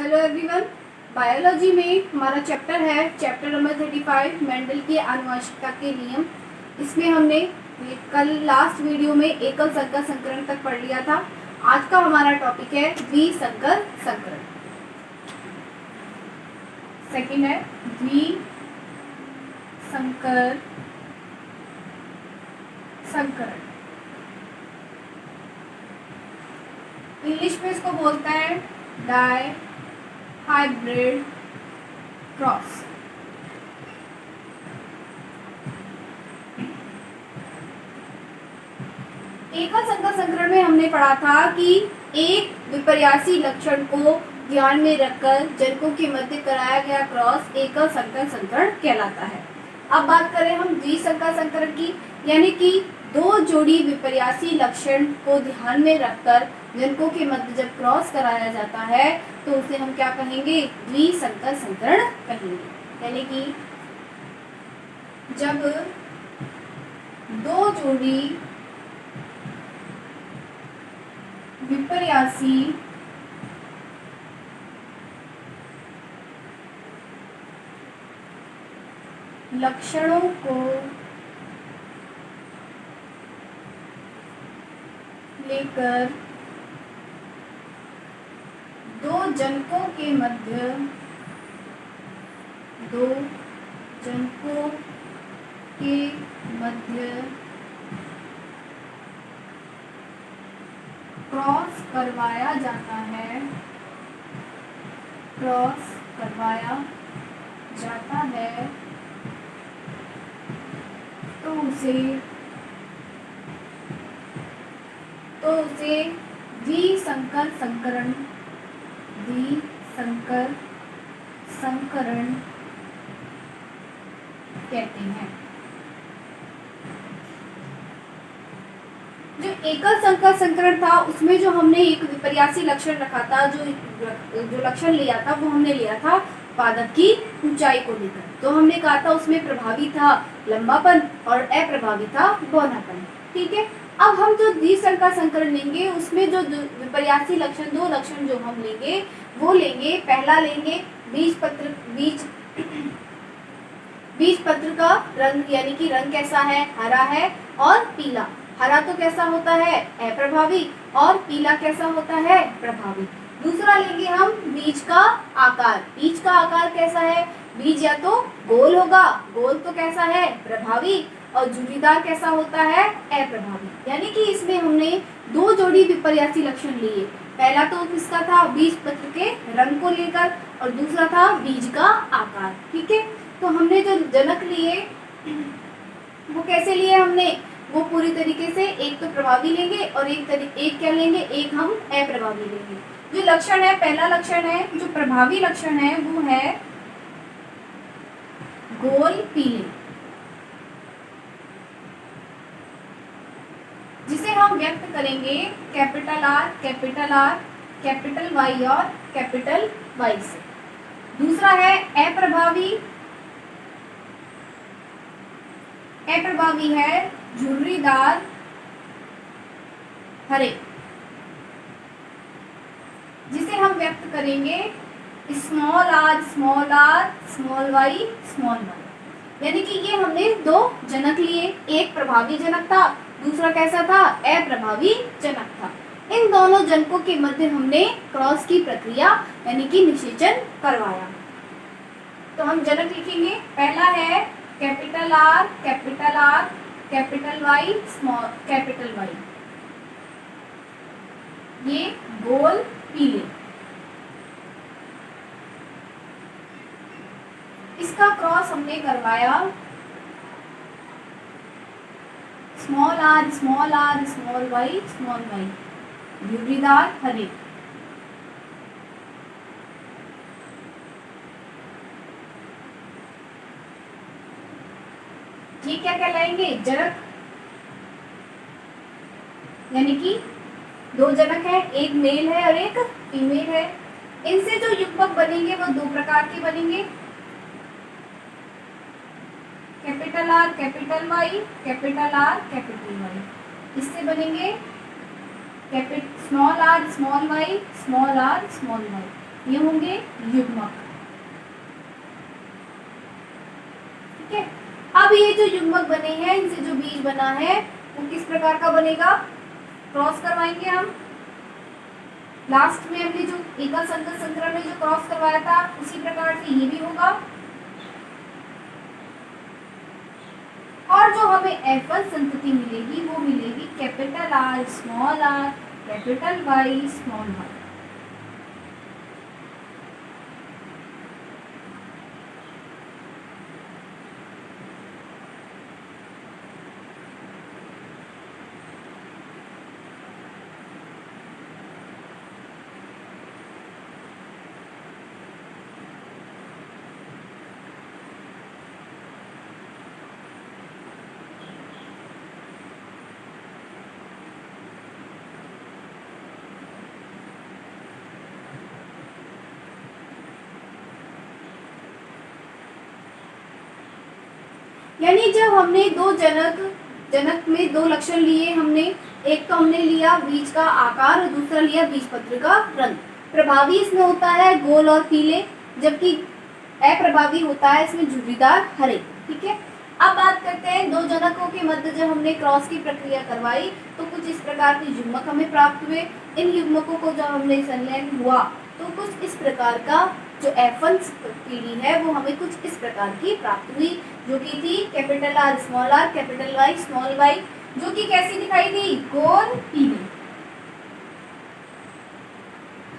Hello everyone. Biology में हमारा chapter है चैप्टर नंबर 35 मेंडल की आनुवंशिकता के नियम। इसमें हमने कल लास्ट वीडियो में एकल संकर संकरण तक पढ़ लिया था। आज का हमारा टॉपिक है द्विसंकर संकरण। सेकंड है द्विसंकर संकरण। इंग्लिश में इसको बोलते हैं डाई हाइब्रिड क्रॉस। एकल संकर संकरण में हमने पढ़ा था कि एक विपर्यासी लक्षण को ध्यान में रखकर जनकों के मध्य कराया गया क्रॉस एकल संकर संकरण कहलाता है। अब बात करें हम द्विसंकर संकरण की, यानी कि दो जोड़ी विपर्यासी लक्षण को ध्यान में रखकर जनकों के मध्य जब क्रॉस कराया जाता है तो उसे हम क्या कहेंगे? द्विसंकर संकरण कहेंगे। यानी कि जब दो जोड़ी विपर्यासी लक्षणों को लेकर दो जनकों के मध्य क्रॉस करवाया जाता है तो उसे द्विसंकर संकरण कहते हैं। जो एकल संकर संकरण था उसमें जो हमने एक विपर्यासी लक्षण रखा था, जो लक्षण लिया था वो हमने लिया था पादप की ऊंचाई को लेकर। तो हमने कहा था उसमें प्रभावी था लंबापन और अप्रभावी था बौनापन। ठीक है। अब हम जो द्विसंकर संकरण लेंगे उसमें जो विपर्यासी लक्षण, दो लक्षण जो हम लेंगे वो लेंगे, पहला लेंगे बीज पत्र का रंग, यानी कि रंग कैसा है? हरा है और पीला। हरा तो कैसा होता है? अप्रभावी। और पीला कैसा होता है? प्रभावी। दूसरा लेंगे हम बीज का आकार। बीज का आकार कैसा है? बीज या तो गोल होगा, गोल तो कैसा है? प्रभावी। और झुर्रीदार कैसा होता है? अप्रभावी। यानी कि इसमें हमने दो जोड़ी विपर्यासी लक्षण लिए। पहला तो किसका था? बीज पत्र के रंग को लेकर, और दूसरा था बीज का आकार। ठीक है। तो हमने जो जनक लिए वो कैसे लिए हमने? वो पूरी तरीके से एक तो प्रभावी लेंगे और एक क्या लेंगे? एक हम अप्रभावी लेंगे। जो लक्षण है, पहला लक्षण है, जो प्रभावी लक्षण है वो है गोल पीले, जिसे हम व्यक्त करेंगे कैपिटल आर, कैपिटल वाई और कैपिटल वाई से। दूसरा है अप्रभावी है झुर्रीदार हरे, जिसे हम व्यक्त करेंगे स्मॉल आर, स्मॉल वाई। यानी कि ये हमने दो जनक लिए, एक प्रभावी जनक था, दूसरा कैसा था? अप्रभावी जनक था। इन दोनों जनकों के मध्य हमने क्रॉस की प्रक्रिया यानी कि निषेचन करवाया। तो हम जनक लिखेंगे, पहला है capital R, capital Y, capital Y. ये गोल पीले, इसका क्रॉस हमने करवाया स्मॉल आर, स्मॉल वाई, झुर्रीदार हरे। ये क्या कहलाएंगे? जनक। यानी कि दो जनक है, एक मेल है और एक फीमेल है। इनसे जो युग्मक बनेंगे वो दो प्रकार के बनेंगे, capital R, capital Y, capital R, capital Y. इससे बनेंगे small R, small Y, small R, small Y. ये होंगे युग्मक। ठीक है, अब ये जो युग्मक बने हैं, इनसे जो बीज बना है वो किस प्रकार का बनेगा, क्रॉस करवाएंगे हम। लास्ट में हमने जो एकल संकर संकरण में जो क्रॉस करवाया था उसी प्रकार से ये भी होगा। और जो हमें F1 संतति मिलेगी वो मिलेगी capital R small r capital Y small y। यानी जब हमने दो जनक में दो लक्षण लिए हमने, एक तो हमने लिया बीज का आकार और दूसरा लिया बीजपत्र का रंग। प्रभावी इसमें होता है गोल और पीले, जबकि अप्रभावी होता है इसमें झुर्रीदार हरे। ठीक है, अब बात करते हैं दो जनकों के मध्य जब हमने क्रॉस की प्रक्रिया करवाई तो कुछ इस प्रकार के युग्मक हमें प्राप्त हुए। इन युग्मकों को जब हमने संलयन हुआ तो कुछ इस प्रकार का जो F1 पीढ़ी है वो हमें कुछ इस प्रकार की प्राप्त हुई, जो कि थी capital R small r capital Y small y, जो कि कैसी दिखाई दी, गोल पीली।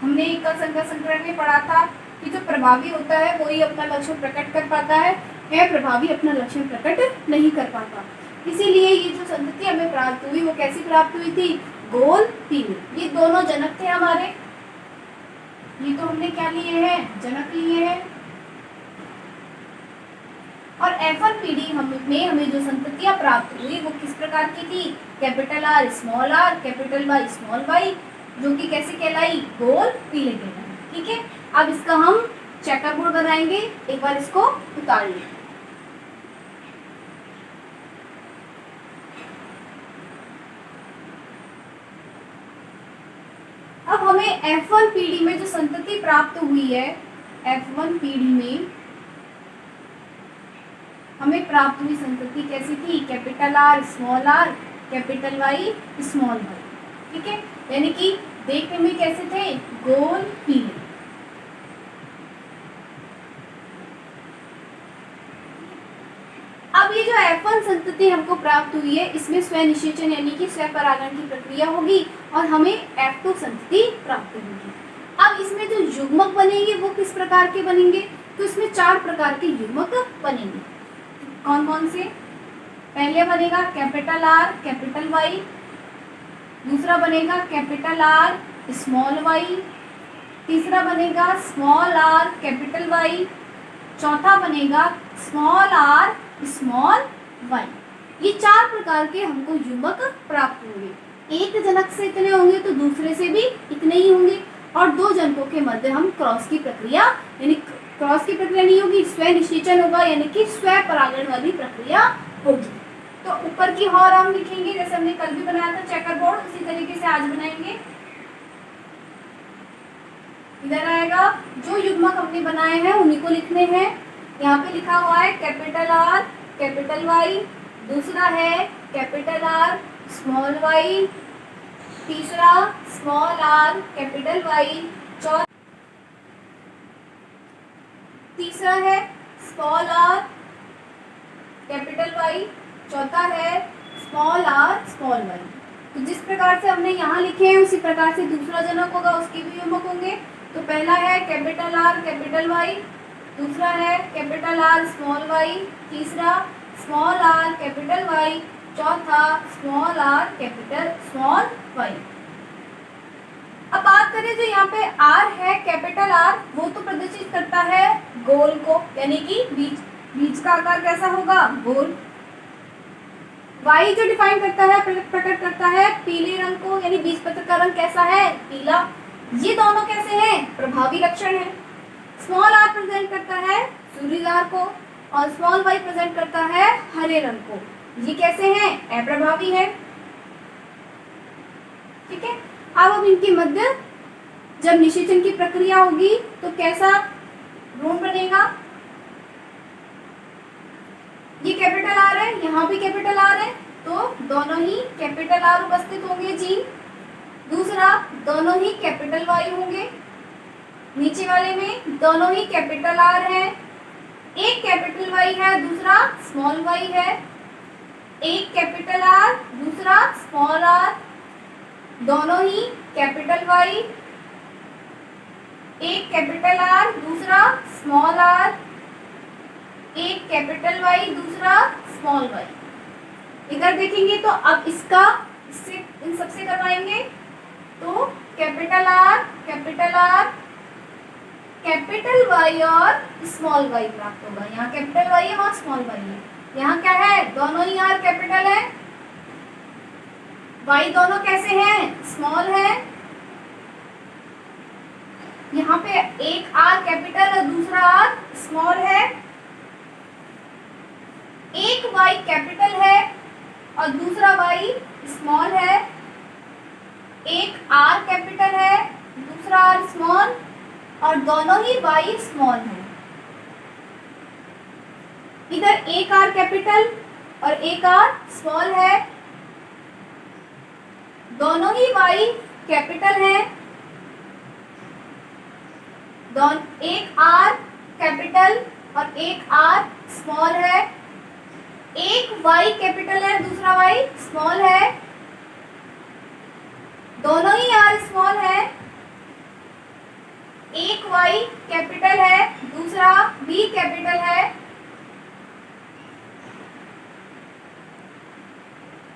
हमने एकल संकर संकरण में पढ़ा था कि जो प्रभावी होता है वही अपना लक्षण प्रकट कर पाता है, प्रभावी अपना लक्षण प्रकट नहीं कर पाता। इसीलिए ये जो संतति हमें प्राप्त हुई वो कैसी प्राप्त हुई थी, गोल पीली। ये दोनों जनक थे हमारे, ये तो हमने क्या लिए हैं, जनक लिए हैं। और F1 पीढ़ी में हमें जो संततियां प्राप्त हुई वो किस प्रकार की थी, capital R small r capital Y small y, जो कि कैसे कहलाई, गोल पीले कहलाई। ठीक है, अब इसका हम चेकर बोर्ड बनाएंगे, एक बार इसको उतार लें। अब हमें F1 पीढ़ी में जो संतति प्राप्त हुई है, F1 पीढ़ी में हमें प्राप्त हुई संतति कैसी थी, capital R small r capital Y small y। ठीक है, यानी कि देखने में कैसे थे, गोल पीले। अब ये जो F1 संतति हमको प्राप्त हुई है इसमें स्वनिषेचन यानी कि स्वपरागण की प्रक्रिया होगी और हमें F2 संतति प्राप्त होगी। अब इसमें जो युग्मक बनेंगे वो किस प्रकार के बनेंगे, तो इसमें 4 प्रकार के युग्मक बनेंगे। कौन कौन से, पहले बनेगा कैपिटल R कैपिटल Y, दूसरा बनेगा कैपिटल R स्मॉल y, तीसरा बनेगा स्मॉल r कैपिटल Y, चौथा बनेगा स्मॉल r स्मॉल y। ये 4 प्रकार के हमको युग्मक प्राप्त होंगे। एक जनक से इतने होंगे तो दूसरे से भी इतने ही होंगे, और दो जनकों के मध्य हम क्रॉस की प्रक्रिया, यानी क्रॉस की प्रक्रिया नहीं होगी, स्वनिषेचन होगा, यानी कि स्वपरागण वाली प्रक्रिया होगी। तो ऊपर की ओर हम लिखेंगे जैसे हमने कल भी बनाया था चेकर बोर्ड, उसी तरीके से आज बनाएंगे। इधर आएगा, जो युग्मक हमने बनाए हैं उन्हीं को लिखने हैं। यहाँ पे लिखा हुआ है कैपिटल R कैपिटल Y, दूसरा है कैपिटल R स्मॉल y, तीसरा स्मॉल r कैपिटल Y, तीसरा है स्मॉल r कैपिटल Y, चौथा है स्मॉल r स्मॉल y। तो जिस प्रकार से हमने यहाँ लिखे हैं उसी प्रकार से दूसरा जनक होगा, उसके भी युग्मक होंगे। तो पहला है कैपिटल R कैपिटल Y, दूसरा है कैपिटल R स्मॉल y, तीसरा स्मॉल r कैपिटल Y, चौथा small r capital small y। अब बात करें जो यहाँ पे R है कैपिटल R, वो तो प्रदर्शित करता है गोल को, यानी कि बीज का आकार कैसा होगा, गोल। Y जो डिफाइन करता है, प्रकट करता है पीले रंग को, यानी बीजपत्र का रंग कैसा है, पीला। ये दोनों कैसे हैं, प्रभावी लक्षण है। स्मॉल r प्रेजेंट करता है सूर्यदार को और स्मॉल y प्रेजेंट करता है हरे रंग को। ये कैसे हैं, अप्रभावी है। ठीक है, अब हम इनके मध्य जब निषेचन की प्रक्रिया होगी तो कैसा भ्रूण बनेगा? ये कैपिटल आर है, यहाँ भी कैपिटल आर है, तो दोनों ही कैपिटल आर उपस्थित होंगे जीन। दूसरा, दोनों ही कैपिटल वाई होंगे। नीचे वाले में दोनों ही कैपिटल आर है, एक कैपिटल वाई है, दूसरा स्मॉल वाई है। एक कैपिटल आर, दूसरा स्मॉल आर, दोनों ही कैपिटल वाई। एक कैपिटल आर, दूसरा स्मॉल आर, एक कैपिटल वाई, दूसरा स्मॉल वाई। इधर देखेंगे तो अब इसका इससे इन सबसे करवाएंगे तो कैपिटल आर, कैपिटल वाई और स्मॉल वाई प्राप्त होगा। यहाँ कैपिटल वाई है, वहाँ स्मॉल वाई है। यहाँ क्या है? दोनों ही आर कैपिटल है, वाई दोनों कैसे हैं? स्मॉल है। यहाँ पे एक आर कैपिटल और दूसरा आर स्मॉल है। एक वाई कैपिटल है और दूसरा वाई स्मॉल है। एक आर कैपिटल है, दूसरा आर स्मॉल, और दोनों ही वाई स्मॉल है। इधर एक आर कैपिटल और एक आर स्मॉल है, दोनों ही वाई कैपिटल है। एक आर कैपिटल और एक आर स्मॉल है। एक वाई कैपिटल है, दूसरा वाई स्मॉल है, दोनों ही आर स्मॉल है। एक वाई कैपिटल है, दूसरा बी कैपिटल है।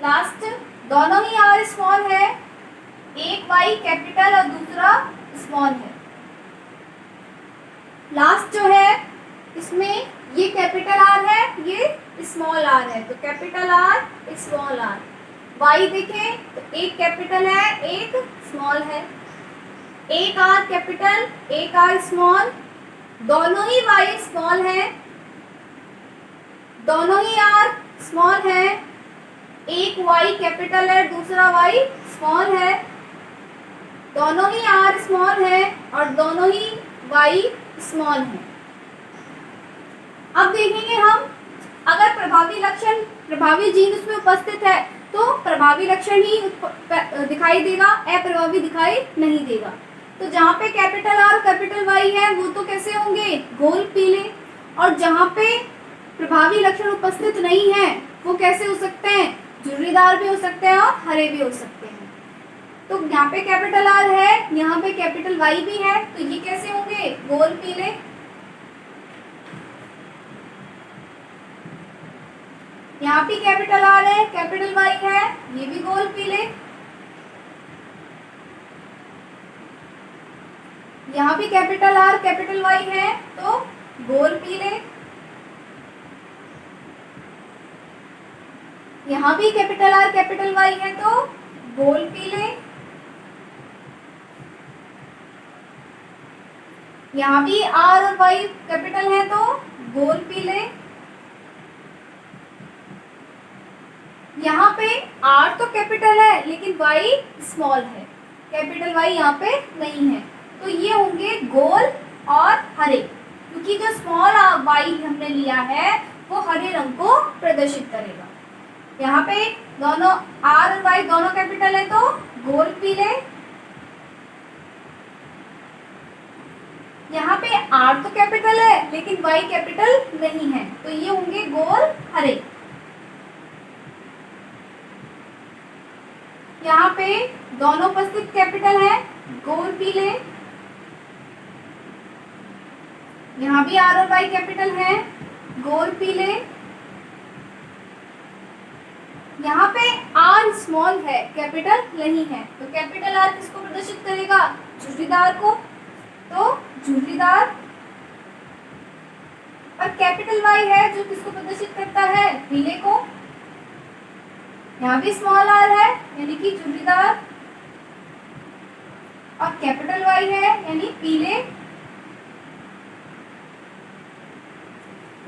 लास्ट, दोनों ही आर स्मॉल है, एक वाई कैपिटल और दूसरा स्मॉल है। लास्ट जो है इसमें ये कैपिटल आर है, ये स्मॉल आर है, तो capital R small R. Y देखें तो एक कैपिटल है, एक स्मॉल है। एक आर कैपिटल, एक आर स्मॉल, दोनों ही वाई स्मॉल है, दोनों ही आर स्मॉल है। एक वाई कैपिटल है, दूसरा वाई स्मॉल है, दोनों ही आर स्मॉल है और दोनों ही वाई स्मॉल है। अब देखेंगे हम, अगर प्रभावी लक्षण, प्रभावी जीन उसमें उपस्थित है तो प्रभावी लक्षण ही दिखाई देगा, अप्रभावी दिखाई नहीं देगा। तो जहाँ पे कैपिटल आर कैपिटल वाई है वो तो कैसे होंगे? गोल पीले। और जहाँ पे प्रभावी लक्षण उपस्थित नहीं है वो कैसे हो सकते हैं? झुर्रीदार भी हो सकते हैं और हरे भी हो सकते हैं। तो यहाँ पे कैपिटल आर है, यहाँ पे कैपिटल वाई भी है, तो ये कैसे होंगे? गोल पीले। यहाँ भी कैपिटल आर है, कैपिटल वाई है, ये भी गोल पीले। यहाँ भी कैपिटल आर कैपिटल वाई है तो गोल पीले। यहाँ भी कैपिटल आर कैपिटल वाई है तो गोल पीले। यहाँ भी आर और वाई कैपिटल है तो गोल पीले। यहाँ पे आर तो कैपिटल है लेकिन वाई स्मॉल है, कैपिटल वाई यहाँ पे नहीं है, तो ये होंगे गोल और हरे, क्योंकि जो स्मॉल वाई हमने लिया है वो हरे रंग को प्रदर्शित करेगा। यहाँ पे दोनों आर और वाई दोनों कैपिटल है तो गोल पीले। यहाँ पे आर तो कैपिटल है लेकिन वाई कैपिटल नहीं है, तो ये होंगे गोल हरे। यहाँ पे दोनों उपस्थित कैपिटल है, गोल पीले। यहाँ भी आर और वाई कैपिटल है, गोल पीले। यहाँ पे आर स्मॉल है, कैपिटल नहीं है, तो कैपिटल आर किसको प्रदर्शित करेगा? झुर्रीदार को, तो झुर्रीदार। और कैपिटल वाई है जो किसको प्रदर्शित करता है? पीले को। यहाँ भी स्मॉल आर है यानी कि झुर्रीदार, और कैपिटल वाई है यानी पीले।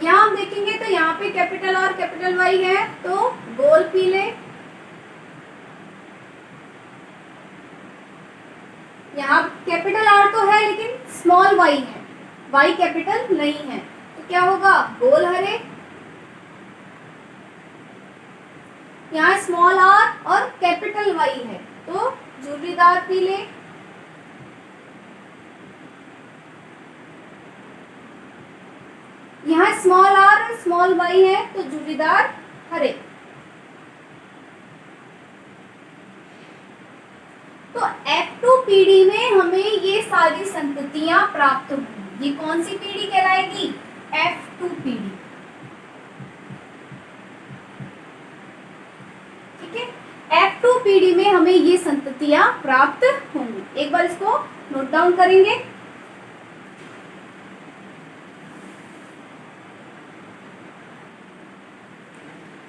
यहाँ हम देखेंगे तो यहाँ पे कैपिटल आर कैपिटल वाई है तो गोल पीले। यहाँ कैपिटल आर तो है लेकिन स्मॉल वाई है, वाई कैपिटल नहीं है, तो क्या होगा, गोल हरे। यहाँ स्मॉल आर और कैपिटल वाई है तो झुर्रीदार पीले। यहाँ स्मॉल आर और स्मॉल वाई है तो झुर्रीदार हरे। तो F2 पीढ़ी में हमें ये सारी संततियां प्राप्त होंगी। ये कौन सी पीढ़ी कहलाएगी, F2 पीढ़ी। ठीक है, F2 पीढ़ी में हमें ये संततियां प्राप्त होंगी। एक बार इसको नोट डाउन करेंगे।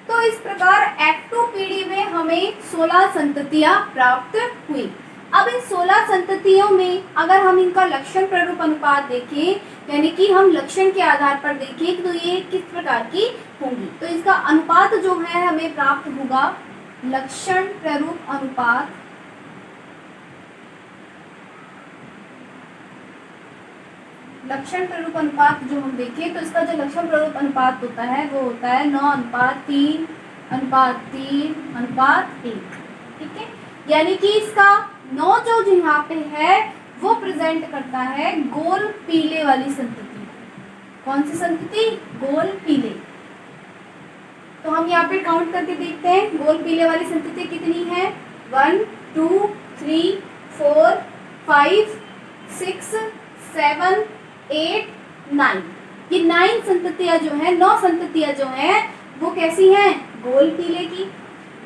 तो इस प्रकार F2 पीढ़ी में हमें 16 संततियां प्राप्त हुई। अब इन 16 संततियों में अगर हम इनका लक्षण प्ररूप अनुपात देखें, यानी कि हम लक्षण के आधार पर देखें तो ये किस प्रकार की होंगी, तो इसका अनुपात जो है हमें प्राप्त होगा लक्षण प्ररूप अनुपात। लक्षण प्ररूप अनुपात जो हम देखें तो इसका जो लक्षण प्ररूप अनुपात होता है वो होता है 9:3:3:1। ठीक है, यानी कि इसका 9 जो यहाँ पे है वो प्रेजेंट करता है गोल पीले वाली संतति। कौन सी संतति, गोल पीले। तो हम यहाँ पे काउंट करके देखते हैं गोल पीले वाली संतति कितनी है, 1 2 3 4 5 6 7 8 9। ये 9 संततियां जो है, 9 संततियां जो है वो कैसी हैं, गोल पीले की।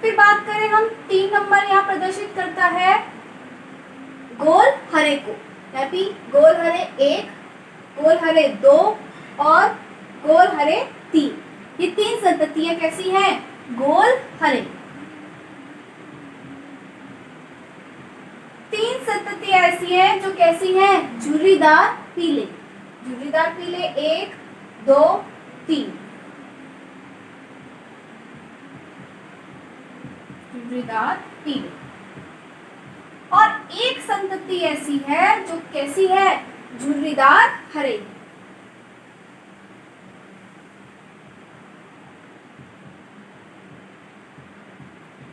फिर बात करें हम 3 नंबर यहाँ प्रदर्शित करता है गोल हरे को, यानी गोल हरे 1, गोल हरे 2 और गोल हरे 3। ये 3 संततियां कैसी हैं, गोल हरे। 3 संततियां ऐसी हैं जो कैसी हैं, झुर्रीदार पीले। झुर्रीदार पीले 1 2 3। झुर्रीदार पीले। और एक संतति ऐसी है जो कैसी है, झुर्रीदार हरे।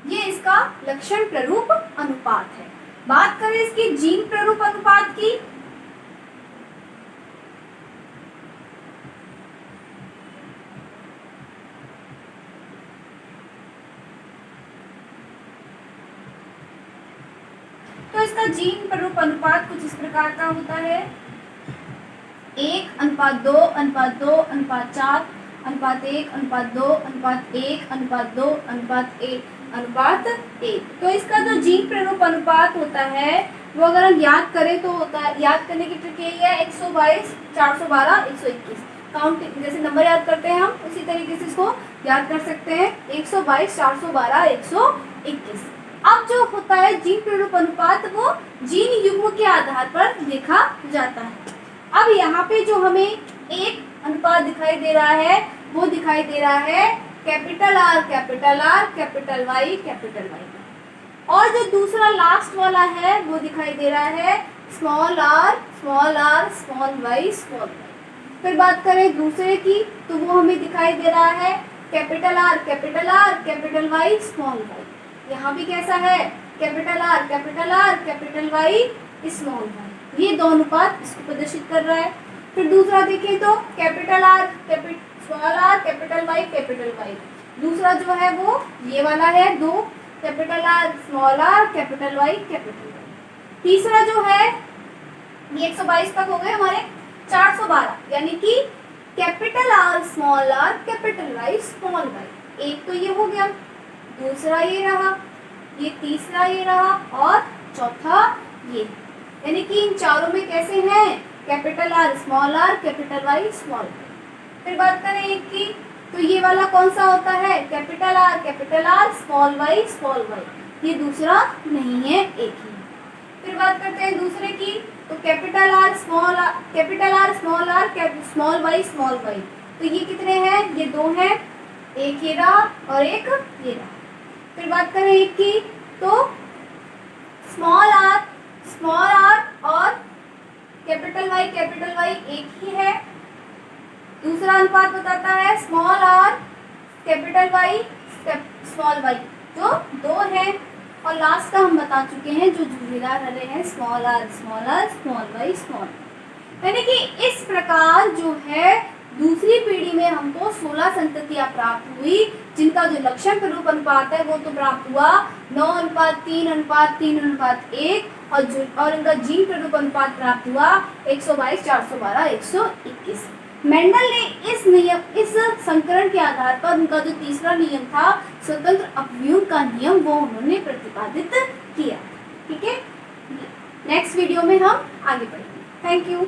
ये इसका लक्षण प्ररूप अनुपात है। बात करें इसकी जीन प्ररूप अनुपात की, तो इसका जीन प्ररूप अनुपात कुछ इस प्रकार का होता है 1:2:4:1:1:2:1:1:1:2:1:1। तो इसका जो जीन प्ररूप अनुपात होता है वो अगर हम याद करें तो होता है, याद करने की ट्रिक यही है 122 412 121। काउंट जैसे नंबर याद करते हैं हम उसी तरीके से इसको याद कर सकते हैं 122 412 121। अब जो होता है जीन प्ररूप अनुपात वो जीन युग्म के आधार पर देखा जाता है। अब यहाँ पे जो हमें एक अनुपात दिखाई दे रहा है वो दिखाई दे रहा है capital R capital Y capital Y, और जो दूसरा लास्ट वाला है वो दिखाई दे रहा है small R small Y small Y. फिर बात करें दूसरे की तो वो हमें दिखाई दे रहा है capital R capital Y small Y. यहाँ भी कैसा है, capital R capital Y small Y. ये दो अनुपात इसको प्रदर्शित कर रहा है। फिर दूसरा देखें तो capital R small R capital Y दूसरा जो है वो ये वाला है 2 capital R small R capital Y. तीसरा जो है ये 122 तक हो गए हमारे 412, यानी कि capital R small R capital Y small Y. एक तो ये हो गया, दूसरा ये रहा, ये तीसरा ये रहा और चौथा ये, यानी कि इन चारों में कैसे हैं capital R capital Y small Y. फिर बात करें एक की तो ये वाला कौन सा होता है कैपिटल आर स्मॉल वाई, ये दूसरा नहीं है एक ही। फिर बात करते हैं दूसरे की तो कैपिटल आर स्मॉल वाई, तो ये कितने हैं, ये 2 हैं, एक ये रहा और एक ये रहा। फिर बात करें एक की तो स्मॉल आर स्मॉल आर और कैपिटल वाई एक ही है। दूसरा अनुपात बताता है small R capital Y small Y, जो 2 है। और लास्ट का हम बता चुके हैं जो जुड़ेदार अरे हैं small R small Y small. यानी कि इस प्रकार जो है दूसरी पीढ़ी में हमको 16 संततियां प्राप्त हुई, जिनका जो लक्षण प्ररूप अनुपात है वो तो प्राप्त हुआ 9:3:3:1 और इनका जीन प्ररूप अनुपात प्राप्त हुआ 122, 412, 121। मेंडल ने इस संकरण के आधार पर उनका जो तीसरा नियम था स्वतंत्र अपव्यूह का नियम, वो उन्होंने प्रतिपादित किया। ठीक है, नेक्स्ट वीडियो में हम आगे बढ़ेंगे। Thank you.